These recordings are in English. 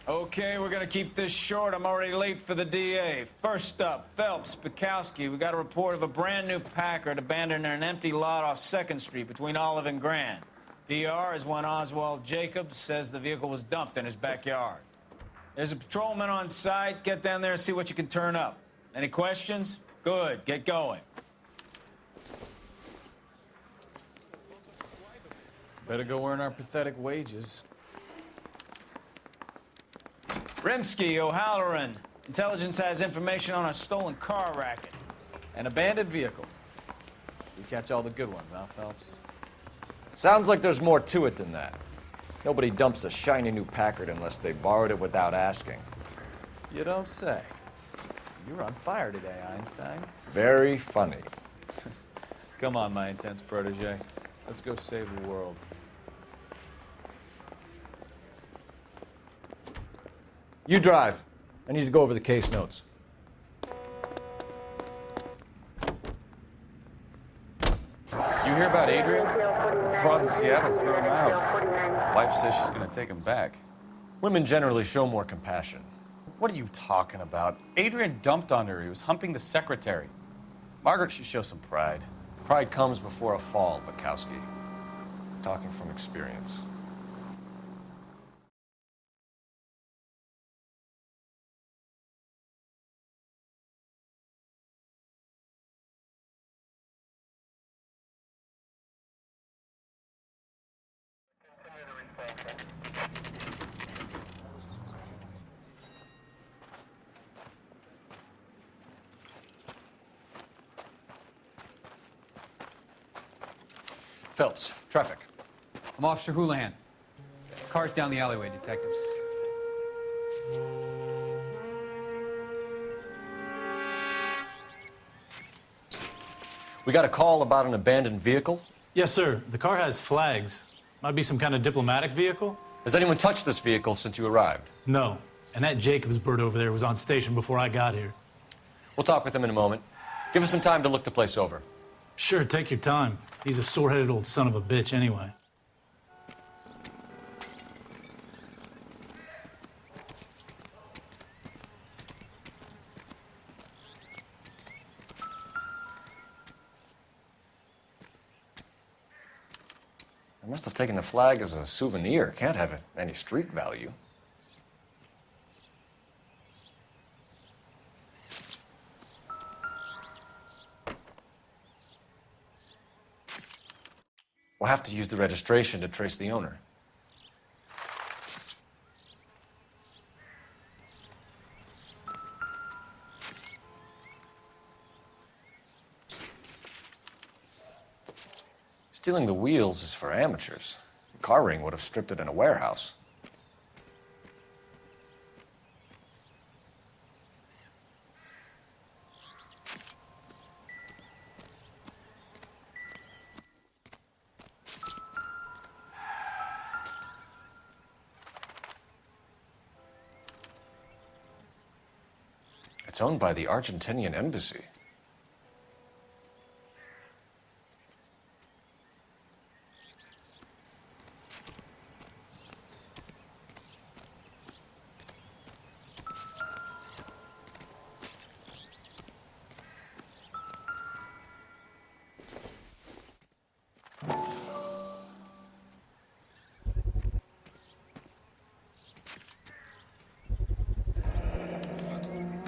Okay, we're gonna keep this short. I'm already late for the DA. First up, Phelps, Bukowski. We got a report of a brand new Packard abandoned in an empty lot off 2nd Street between Olive and Grand. DR is one Oswald Jacobs says the vehicle was dumped in his backyard. There's a patrolman on site. Get down there and see what you can turn up. Any questions? Good, get going. Better go earn our pathetic wages. Rimsky, O'Halloran. Intelligence has information on a stolen car racket. An abandoned vehicle. We catch all the good ones, huh, Phelps? Sounds like there's more to it than that. Nobody dumps a shiny new Packard unless they borrowed it without asking. You don't say. You're on fire today, Einstein. Very funny. Come on, my intense protege. Let's go save the world. You drive. I need to go over the case notes. You hear about Adrian? Abroad in Seattle threw him out. Wife says she's gonna take him back. Women generally show more compassion. What are you talking about? Adrian dumped on her. He was humping the secretary. Margaret should show some pride. Pride comes before a fall, Bukowski. Talking from experience. Phelps, traffic. I'm Officer Houlihan. Car's down the alleyway, detectives. We got a call about an abandoned vehicle. Yes, sir. The car has flags. Might be some kind of diplomatic vehicle? Has anyone touched this vehicle since you arrived? No. And that Jacobs bird over there was on station before I got here. We'll talk with him in a moment. Give us some time to look the place over. Sure, take your time. He's a sore-headed old son of a bitch anyway. I must have taken the flag as a souvenir. Can't have any street value. We'll have to use the registration to trace the owner. Stealing the wheels is for amateurs. The car ring would have stripped it in a warehouse. It's owned by the Argentinian embassy.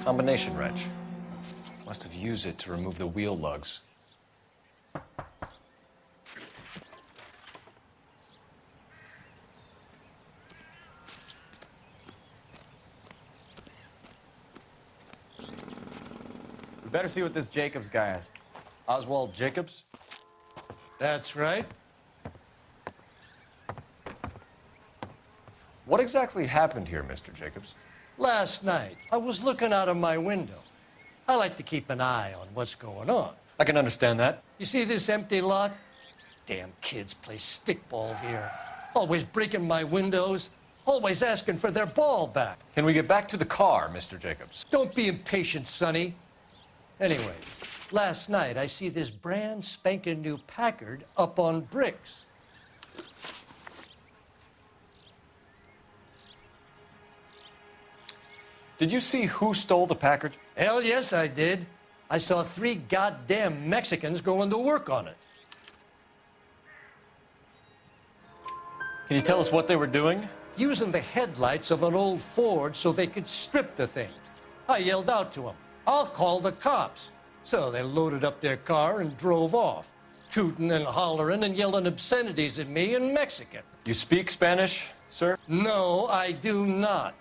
Combination wrench. Must have used it to remove the wheel lugs. We better see what this Jacobs guy has. Oswald Jacobs? That's right. What exactly happened here, Mr. Jacobs? Last night, I was looking out of my window. I like to keep an eye on what's going on. I can understand that. You see this empty lot? Damn kids play stickball here. Always breaking my windows, always asking for their ball back. Can we get back to the car, Mr. Jacobs? Don't be impatient, Sonny. Anyway, last night I see this brand spanking new Packard up on bricks. Did you see who stole the Packard? Hell yes, I did. I saw 3 goddamn Mexicans going to work on it. Can you tell us what they were doing? Using the headlights of an old Ford so they could strip the thing. I yelled out to them, "I'll call the cops." So they loaded up their car and drove off, tooting and hollering and yelling obscenities at me in Mexican. You speak Spanish, sir? No, I do not.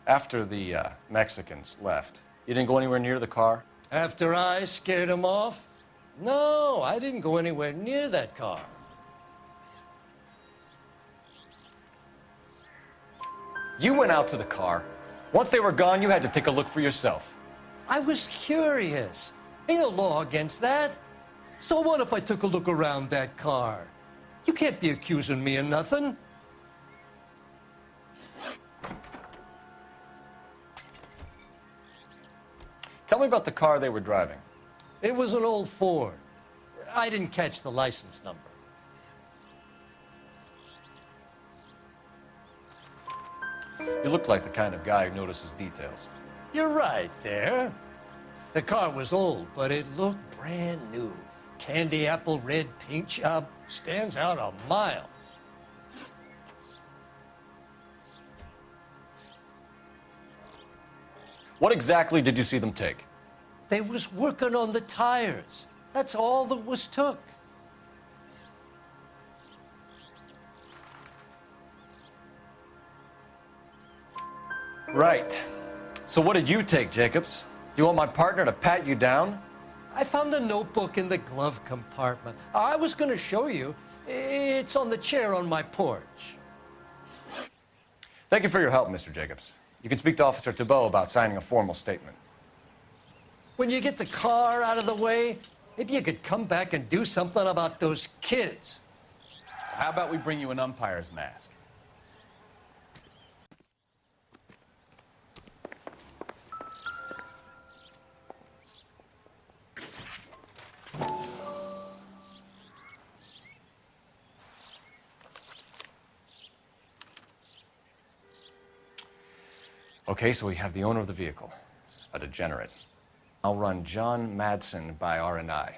After the Mexicans left, you didn't go anywhere near the car? After I scared them off? No, I didn't go anywhere near that car. You went out to the car. Once they were gone, you had to take a look for yourself. I was curious. Ain't no law against that. So what if I took a look around that car? You can't be accusing me of nothing. Tell me about the car they were driving. It was an old Ford. I didn't catch the license number. You look like the kind of guy who notices details. You're right there. The car was old, but it looked brand new. Candy apple red paint job stands out a mile. What exactly did you see them take? They was working on the tires. That's all that was took. Right. So what did you take, Jacobs? Do you want my partner to pat you down? I found a notebook in the glove compartment. I was going to show you. It's on the chair on my porch. Thank you for your help, Mr. Jacobs. You can speak to Officer Thibault about signing a formal statement. When you get the car out of the way, maybe you could come back and do something about those kids. How about we bring you an umpire's mask? Okay, so we have the owner of the vehicle, a degenerate. I'll run John Madsen by R&I.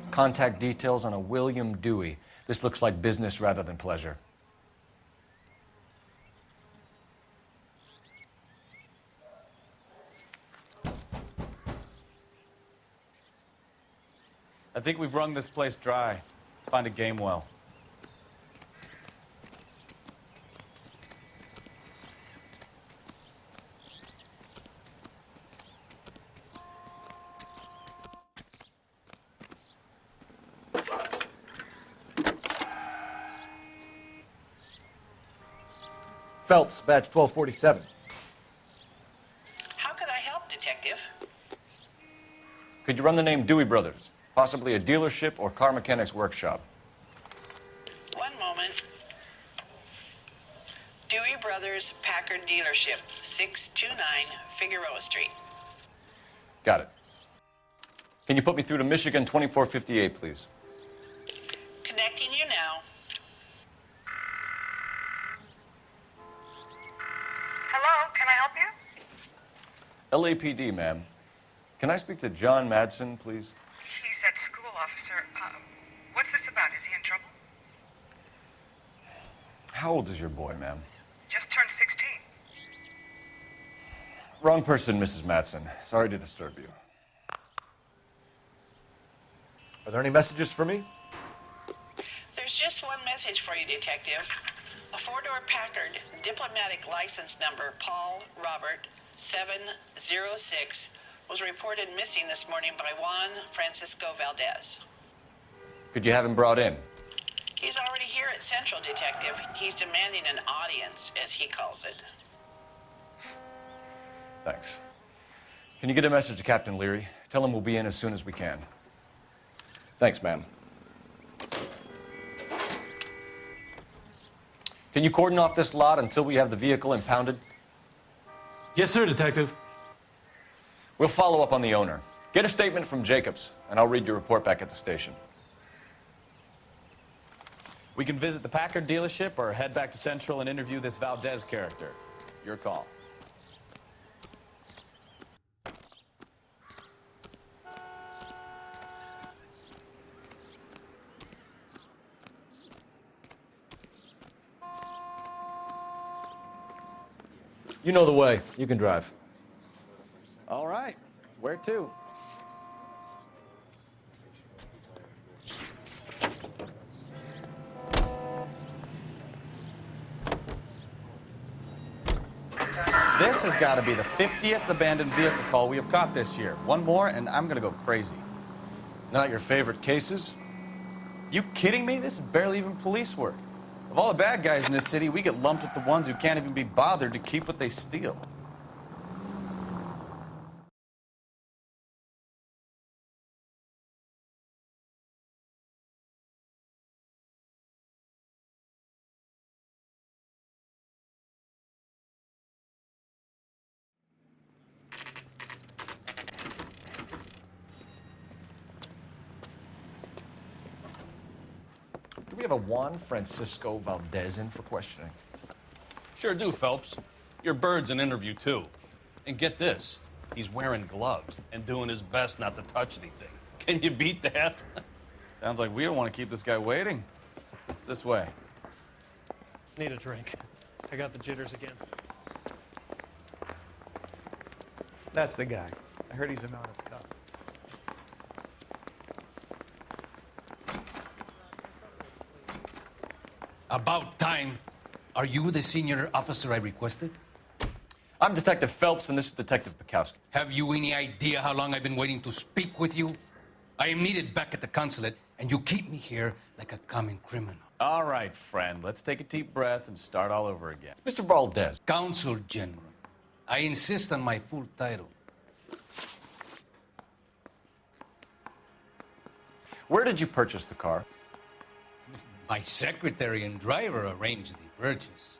Contact details on a William Dewey. This looks like business rather than pleasure. I think we've wrung this place dry. Let's find a game well. Phelps, badge 1247. How could I help, Detective? Could you run the name Dewey Brothers? Possibly a dealership or car mechanics workshop. One moment. Dewey Brothers Packard Dealership, 629 Figueroa Street. Got it. Can you put me through to Michigan 2458, please? Connecting you now. Hello, can I help you? LAPD, ma'am. Can I speak to John Madsen, please? He's at school, officer. What's this about? Is he in trouble? How old is your boy, ma'am? Just turned 16. Wrong person, Mrs. Madsen. Sorry to disturb you. Are there any messages for me? There's just one message for you, Detective. A four-door Packard, diplomatic license number Paul Robert 706, was reported missing this morning by Juan Francisco Valdez. Could you have him brought in? He's already here at Central, Detective. He's demanding an audience, as he calls it. Thanks. Can you get a message to Captain Leary? Tell him we'll be in as soon as we can. Thanks, ma'am. Can you cordon off this lot until we have the vehicle impounded? Yes, sir, Detective. We'll follow up on the owner. Get a statement from Jacobs, and I'll read your report back at the station. We can visit the Packard dealership or head back to Central and interview this Valdez character. Your call. You know the way. You can drive. All right. Where to? This has got to be the 50th abandoned vehicle call we have caught this year. One more, and I'm going to go crazy. Not your favorite cases? You kidding me? This is barely even police work. Of all the bad guys in this city, we get lumped with the ones who can't even be bothered to keep what they steal. Do we have a Juan Francisco Valdez in for questioning? Sure do, Phelps. Your bird's an interview, too. And get this, he's wearing gloves and doing his best not to touch anything. Can you beat that? Sounds like we don't want to keep this guy waiting. It's this way. Need a drink. I got the jitters again. That's the guy. I heard he's an honest cop. About time. Are you the senior officer I requested? I'm Detective Phelps, and this is Detective Bukowski. Have you any idea how long I've been waiting to speak with you? I am needed back at the consulate, and you keep me here like a common criminal. All right, friend. Let's take a deep breath and start all over again. Mr. Valdez. Consul General. I insist on my full title. Where did you purchase the car? My secretary and driver arranged the purchase.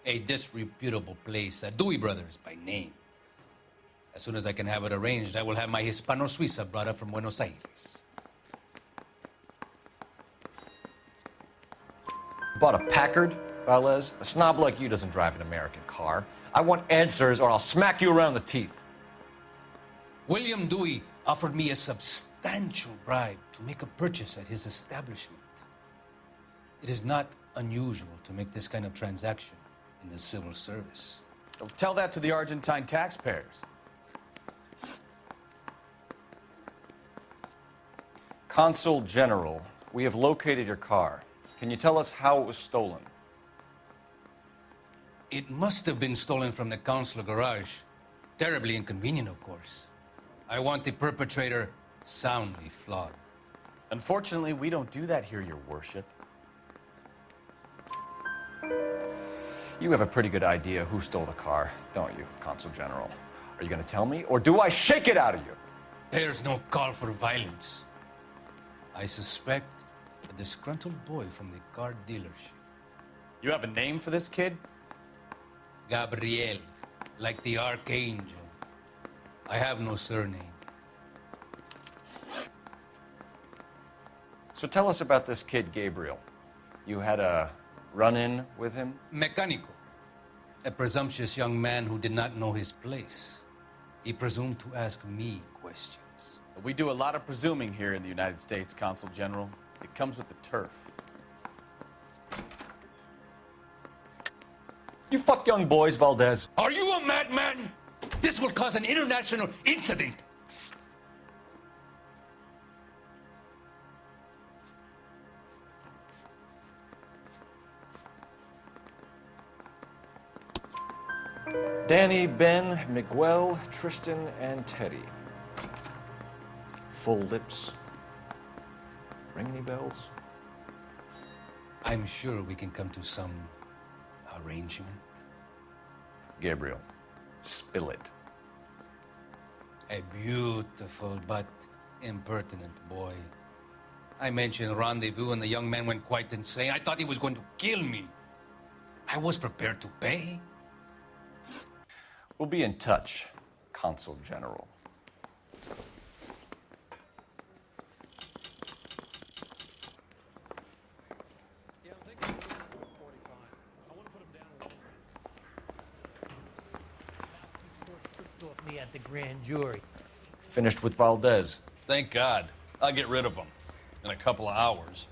A disreputable place, Dewey Brothers by name. As soon as I can have it arranged, I will have my Hispano Suiza brought up from Buenos Aires. Bought a Packard, Valdez? A snob like you doesn't drive an American car. I want answers or I'll smack you around the teeth. William Dewey offered me a substantial bribe to make a purchase at his establishment. It is not unusual to make this kind of transaction in the civil service. Well, tell that to the Argentine taxpayers. Consul General, we have located your car. Can you tell us how it was stolen? It must have been stolen from the consular garage. Terribly inconvenient, of course. I want the perpetrator soundly flogged. Unfortunately, we don't do that here, Your Worship. You have a pretty good idea who stole the car, don't you, Consul General? Are you going to tell me, or do I shake it out of you? There's no call for violence. I suspect a disgruntled boy from the car dealership. You have a name for this kid? Gabriel, like the archangel. I have no surname. So tell us about this kid, Gabriel. You had a run-in with him? Mecánico, a presumptuous young man who did not know his place. He presumed to ask me questions. We do a lot of presuming here in the United States, Consul General. It comes with the turf. You fuck young boys, Valdez. Are you a madman? This will cause an international incident. Danny, Ben, Miguel, Tristan, and Teddy. Full lips. Ring any bells? I'm sure we can come to some arrangement. Gabriel, spill it. A beautiful but impertinent boy. I mentioned rendezvous and the young man went quite insane. I thought he was going to kill me. I was prepared to pay. We'll be in touch, Consul General. me at the grand jury. Finished with Valdez. Thank God. I'll get rid of him in a couple of hours.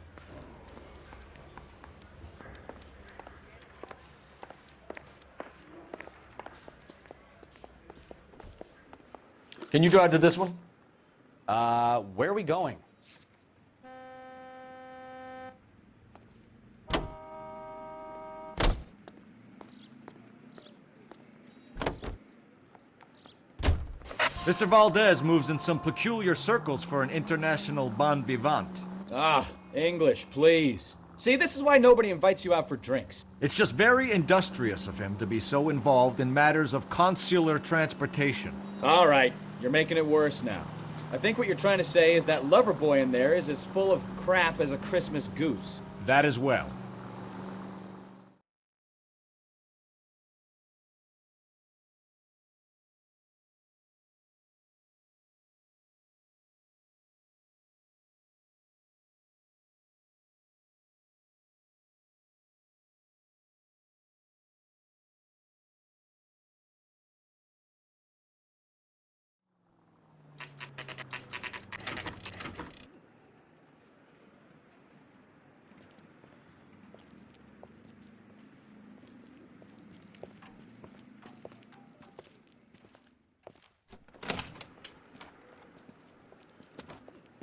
Can you drive to this one? Where are we going? Mr. Valdez moves in some peculiar circles for an international bon vivant. Ah, English, please. See, this is why nobody invites you out for drinks. It's just very industrious of him to be so involved in matters of consular transportation. All right, you're making it worse now. I think what you're trying to say is that lover boy in there is as full of crap as a Christmas goose. That as well.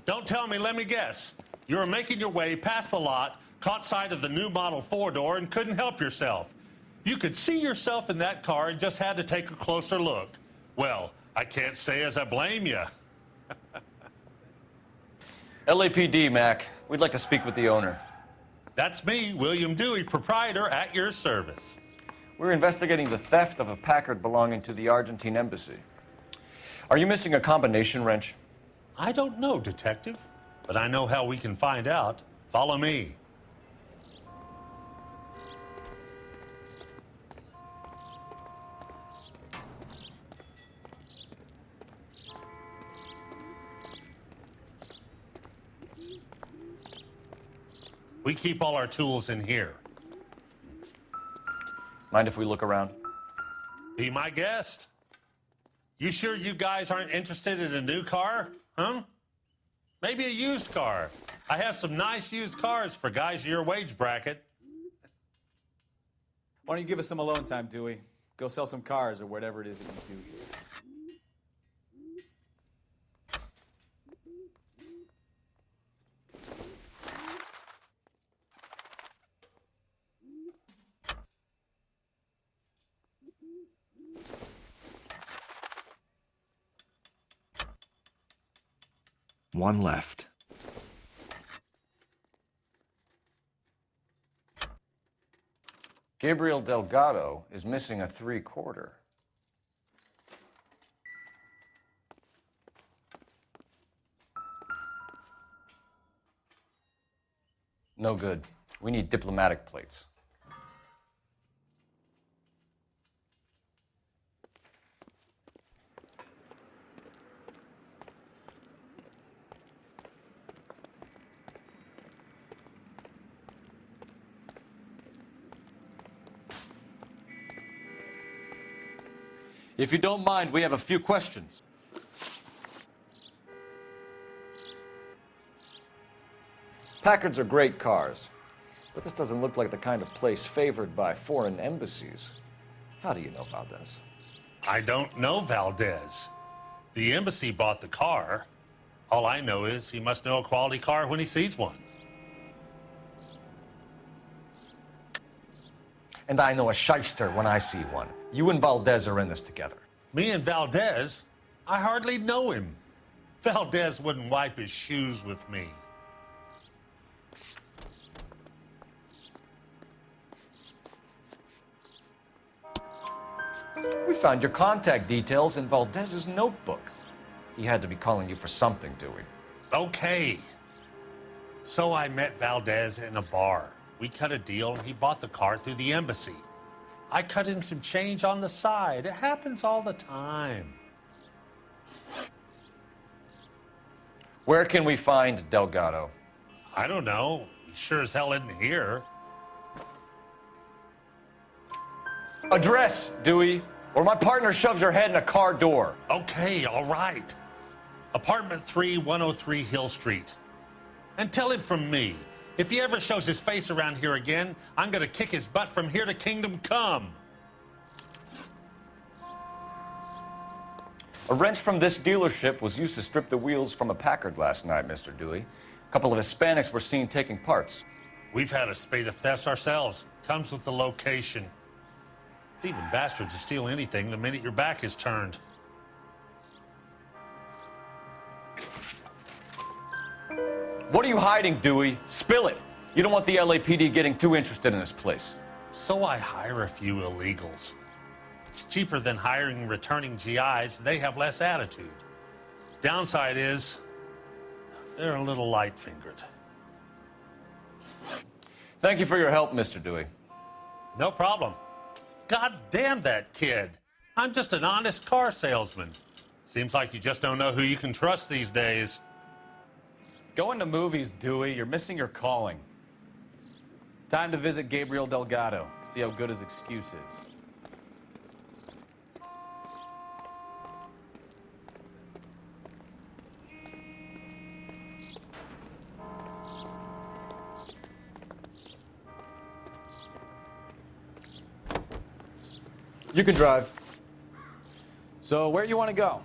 Don't tell me, let me guess. You were making your way past the lot, caught sight of the new model four-door, and couldn't help yourself. You could see yourself in that car and just had to take a closer look. Well, I can't say as I blame you. LAPD, Mac. We'd like to speak with the owner. That's me, William Dewey, proprietor, at your service. We're investigating the theft of a Packard belonging to the Argentine embassy. Are you missing a combination wrench? I don't know, Detective, but I know how we can find out. Follow me. We keep all our tools in here. Mind if we look around? Be my guest. You sure you guys aren't interested in a new car? Huh? Maybe a used car. I have some nice used cars for guys your wage bracket. Why don't you give us some alone time, Dewey? Go sell some cars or whatever it is that you do here. One left. Gabriel Delgado is missing a 3/4. No good. We need diplomatic plates. If you don't mind, we have a few questions. Packards are great cars, but this doesn't look like the kind of place favored by foreign embassies. How do you know Valdez? I don't know Valdez. The embassy bought the car. All I know is he must know a quality car when he sees one. And I know a shyster when I see one. You and Valdez are in this together. Me and Valdez? I hardly know him. Valdez wouldn't wipe his shoes with me. We found your contact details in Valdez's notebook. He had to be calling you for something, Dewey. Okay. So I met Valdez in a bar. We cut a deal and he bought the car through the embassy. I cut him some change on the side. It happens all the time. Where can we find Delgado? I don't know. He sure as hell isn't here. Address, Dewey. Or my partner shoves her head in a car door. Okay, all right. Apartment 3, 103 Hill Street. And tell him from me, if he ever shows his face around here again, I'm gonna kick his butt from here to Kingdom Come. A wrench from this dealership was used to strip the wheels from a Packard last night, Mr. Dewey. A couple of Hispanics were seen taking parts. We've had a spate of thefts ourselves. Comes with the location. Thieving bastards to steal anything the minute your back is turned. What are you hiding, Dewey? Spill it. You don't want the LAPD getting too interested in this place. So I hire a few illegals. It's cheaper than hiring returning GIs. They have less attitude. Downside is, they're a little light-fingered. Thank you for your help, Mr. Dewey. No problem. God damn that kid. I'm just an honest car salesman. Seems like you just don't know who you can trust these days. Going to movies, Dewey. You're missing your calling. Time to visit Gabriel Delgado. See how good his excuse is. You can drive. So, where you want to go?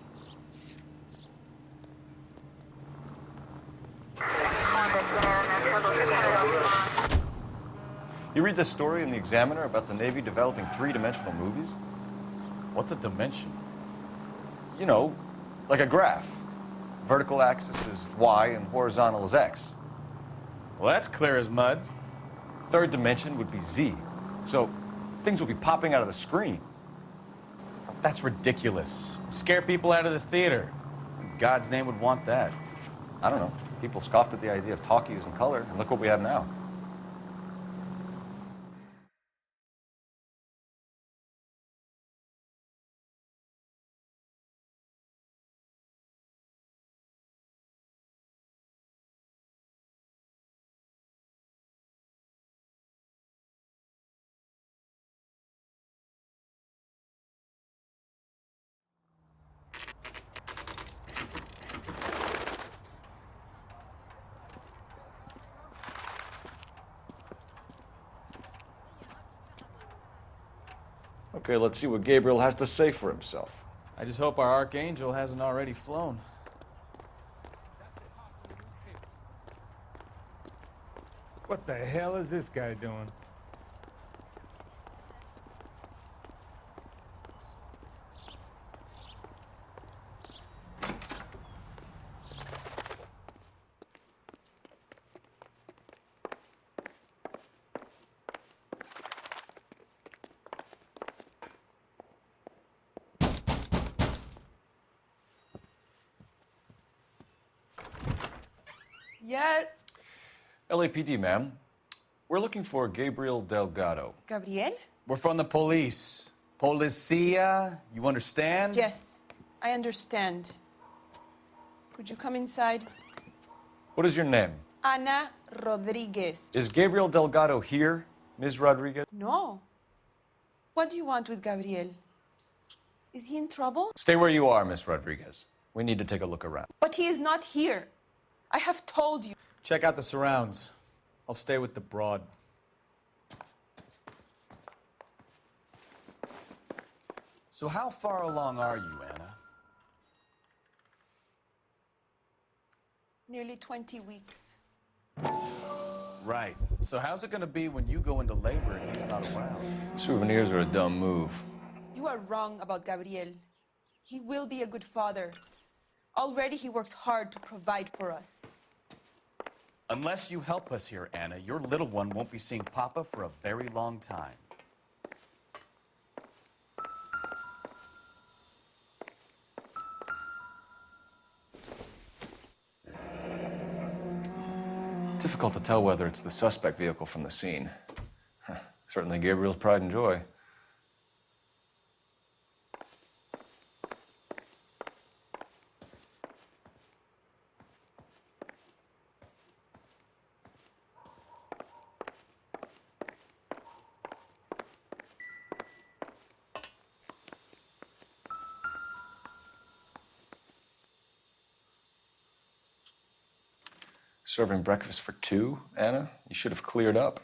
You read this story in the Examiner about the Navy developing three-dimensional movies? What's a dimension? You know, like a graph. Vertical axis is Y and horizontal is X. Well, that's clear as mud. Third dimension would be Z. So, things will be popping out of the screen. That's ridiculous. Scare people out of the theater. In God's name would want that. I don't know. People scoffed at the idea of talkies in color, and look what we have now. Okay, let's see what Gabriel has to say for himself. I just hope our Archangel hasn't already flown. What the hell is this guy doing? Yeah. LAPD, ma'am. We're looking for Gabriel Delgado. Gabriel? We're from the police. Policia, you understand? Yes, I understand. Could you come inside? What is your name? Ana Rodriguez. Is Gabriel Delgado here, Ms. Rodriguez? No. What do you want with Gabriel? Is he in trouble? Stay where you are, Ms. Rodriguez. We need to take a look around. But he is not here. I have told you. Check out the surrounds. I'll stay with the broad. So how far along are you, Anna? Nearly 20 weeks. Right. So how's it going to be when you go into labor and he's not around? Souvenirs are a dumb move. You are wrong about Gabriel. He will be a good father. Already he works hard to provide for us. Unless you help us here, Anna, your little one won't be seeing Papa for a very long time. Difficult to tell whether it's the suspect vehicle from the scene. Certainly Gabriel's pride and joy. Serving breakfast for two, Anna? You should have cleared up.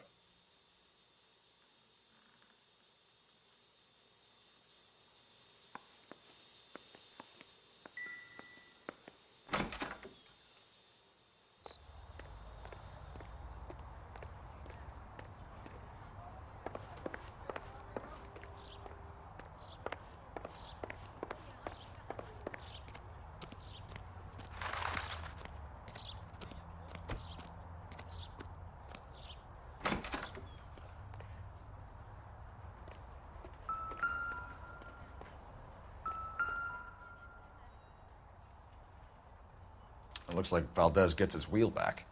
It looks like Valdez gets his wheel back.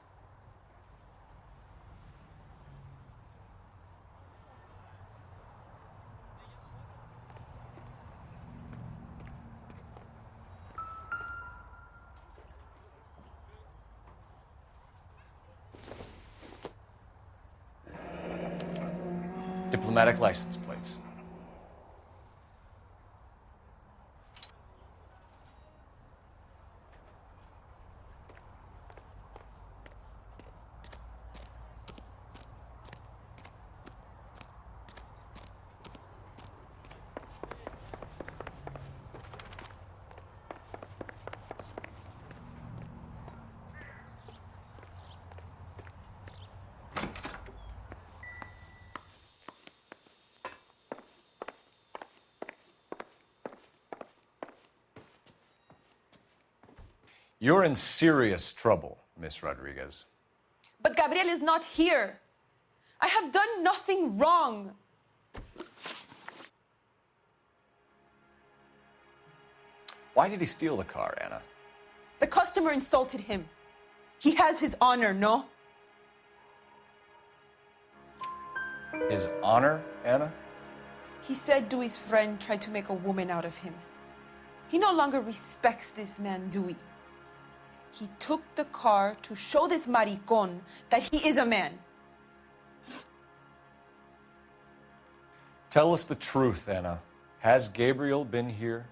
Diplomatic license plates. You're in serious trouble, Miss Rodriguez. But Gabriel is not here. I have done nothing wrong. Why did he steal the car, Anna? The customer insulted him. He has his honor, no? His honor, Anna? He said Dewey's friend tried to make a woman out of him. He no longer respects this man, Dewey. He took the car to show this maricón that he is a man. Tell us the truth, Anna. Has Gabriel been here?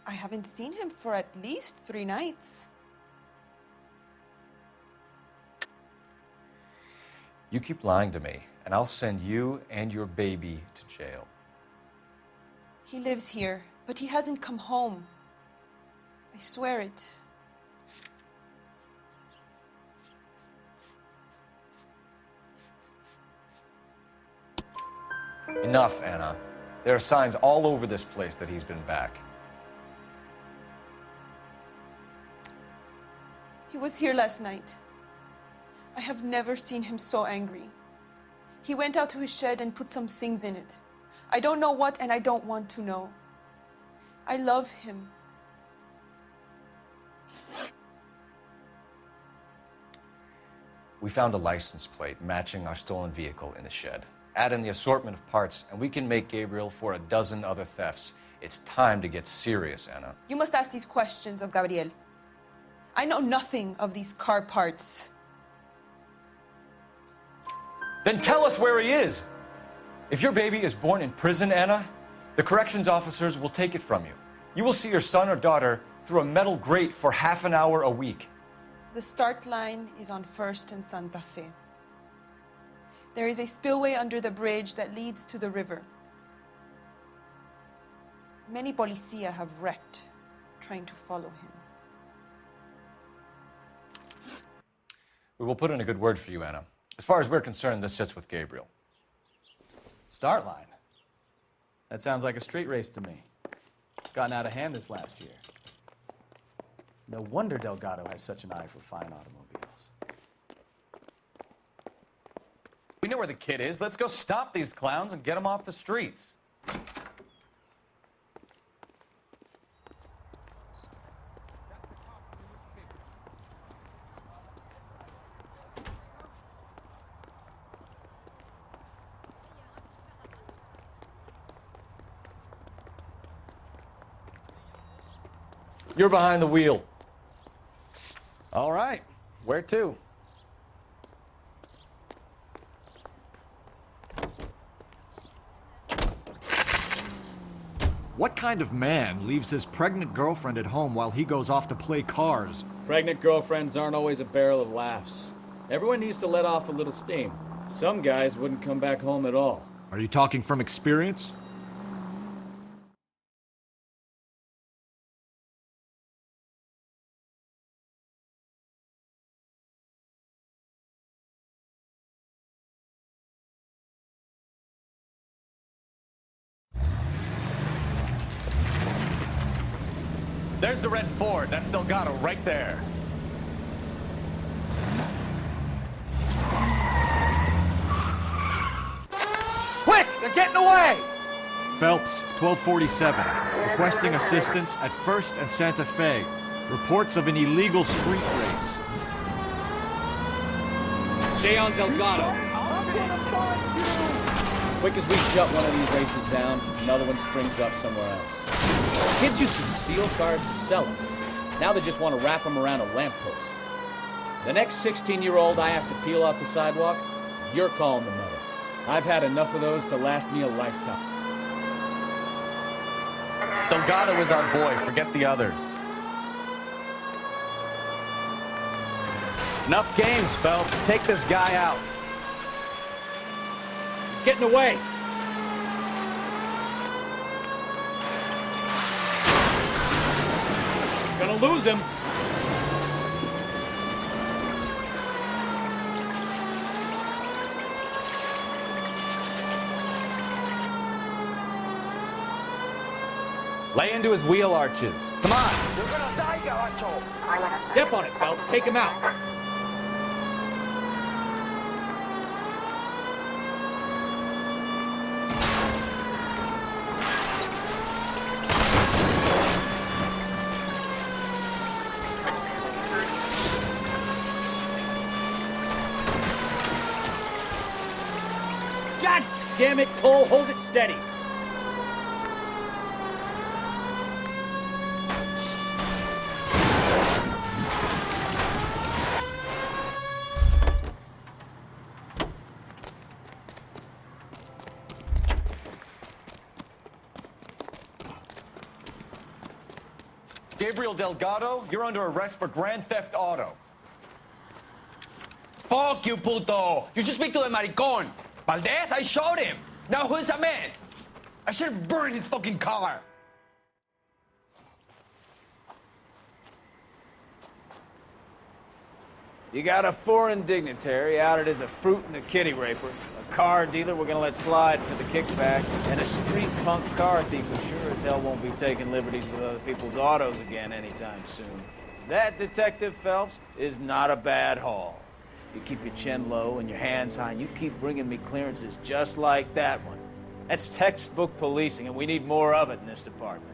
I haven't seen him for at least 3 nights. You keep lying to me, and I'll send you and your baby to jail. He lives here, but he hasn't come home. I swear it. Enough, Anna. There are signs all over this place that he's been back. He was here last night. I have never seen him so angry. He went out to his shed and put some things in it. I don't know what, and I don't want to know. I love him. We found a license plate matching our stolen vehicle in the shed. Add in the assortment of parts, and we can make Gabriel for 12 other thefts. It's time to get serious, Anna. You must ask these questions of Gabriel. I know nothing of these car parts. Then tell us where he is! If your baby is born in prison, Anna, the corrections officers will take it from you. You will see your son or daughter through a metal grate for half an hour a week. The start line is on 1st and Santa Fe. There is a spillway under the bridge that leads to the river. Many policia have wrecked trying to follow him. We will put in a good word for you, Anna. As far as we're concerned, this sits with Gabriel. Start line. That sounds like a street race to me. It's gotten out of hand this last year. No wonder Delgado has such an eye for fine automobiles. We know where the kid is. Let's go stop these clowns and get them off the streets. You're behind the wheel. All right. Where to? What kind of man leaves his pregnant girlfriend at home while he goes off to play cars? Pregnant girlfriends aren't always a barrel of laughs. Everyone needs to let off a little steam. Some guys wouldn't come back home at all. Are you talking from experience? There's the red Ford. That's Delgado right there. Quick! They're getting away! Phelps, 1247. Requesting assistance at 1st and Santa Fe. Reports of an illegal street race. Stay on Delgado. Quick as we shut one of these races down, another one springs up somewhere else. Kids used to steal cars to sell them. Now they just want to wrap them around a lamppost. The next 16-year-old I have to peel off the sidewalk, you're calling the mother. I've had enough of those to last me a lifetime. Delgado is our boy. Forget the others. Enough games, Phelps. Take this guy out. He's getting away. Gonna lose him. Lay into his wheel arches. Come on. You're gonna die, Garacho. Step on it, Phelps. Take him out. God damn it, Cole. Hold it steady. Gabriel Delgado, you're under arrest for grand theft auto. Fuck you, puto! You should speak to the maricon. Valdez, I showed him. Now who's a man? I should have burned his fucking car. You got a foreign dignitary outed as a fruit and a kitty raper, a car dealer we're gonna let slide for the kickbacks, and a street punk car thief who sure as hell won't be taking liberties with other people's autos again anytime soon. That, Detective Phelps, is not a bad haul. You keep your chin low and your hands high, and you keep bringing me clearances just like that one. That's textbook policing, and we need more of it in this department.